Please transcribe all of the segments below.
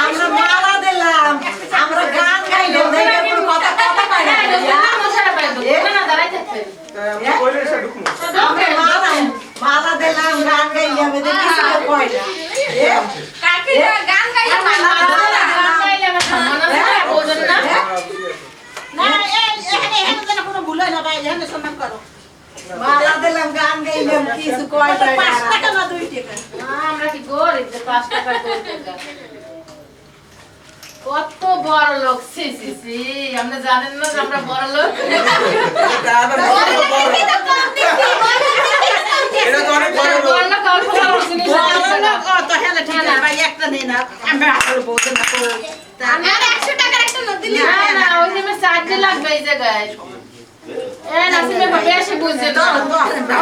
আমরা মালা দিলাম আমরা গান গাইলাম দেখে কোনো কথা কথা পাই না আমরা মালা দিলাম গান গাইলাম এদের কিছু কয় না কাকে গান গাইলাম মালা গাইলাম মনে হয় বোঝেন না না এখানে যেন কোনো ভুল হয় না ভাই এখানে সম্মান করো মালা দিলাম গান গাইলাম কিছু কয় না 5 টাকা না 2 টাকা আমরা কি গরিব যে 5 টাকা 2 টাকা কত বড় লোক সি সি সি আপনি জানেন না যে আমরা বড় লোক এটা তো অনেক বড় লোক। বড় লোক অল্প অল্প জিনিস তো হেলে ঠিক আছে ভাই একটা নেই না আমি আসলে বলতে না তো আর 100 টাকার একটা নোট দিলি না না ওই যে চার্জ লাগবে এই জায়গায় নাসিমে বেশি বুঝছে না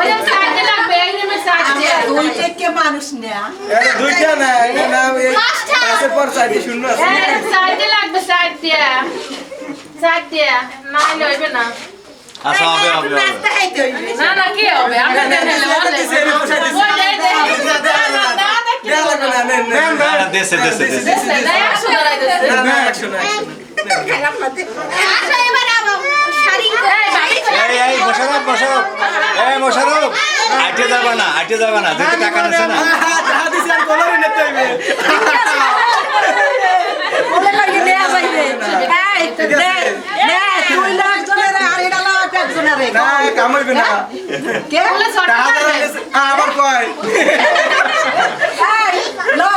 ওই যে চার্জ লাগবে এই যে চার্জ দুই থেকে মানুষ না এটা দুইটা না এটা না এই পাশের পর সাইডে শূন্য আছে চার্জ লাগবে চার্জ দিয়া না লইবে না আচ্ছা হবে হবে হবে। নাস্তা খাইতে হইবে না না কি হবে আমরা দেন দেশে দেশে দেশে আচ্ছা এবারে শাড়ি এই এই মোশারফ মোশারফ এই মোশারফ আইটে যাবে না যেতে টাকা নিছে না বলে লাগি নিয়ে যাইবে এই দে নে তুই লাখ জনের আর এটা লাখ একজনের না কামাইবে না কে বলে সরকার আবার কয় এই লো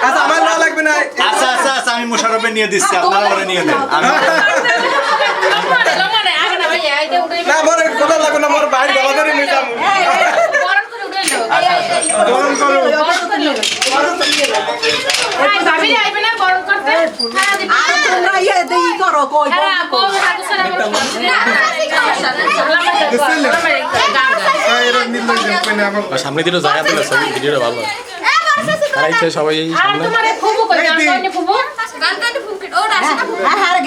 আচ্ছা আমার না লাগবে না আচ্ছা আচ্ছা আচ্ছা আমি মোশারফে নিয়ে দিচ্ছি আপনারা ওরে নিয়ে দেন আমি লমানে আগে না ভাই এইটা উঠাই না বড় কথা লাগবে না মোর বাইরে গলা ধরে নিয়ে যাবো গরম করে উঠাই নাও গরম করো এই ভাবি আইবে না গরম করতে হ্যাঁ দিবি আর তোমরা ইয়ে দেই করো কই হ্যাঁ বউ হাত সারা বড় সামনে দিলে জায়গা দিলে ছবি ভিডিওটা ভালো তারাই সবাই এই আর সামনে তোমারে ফুবু কই গান কইনি ফুবু গান কইনি ফুবু ও রাশিটা ফুবু আর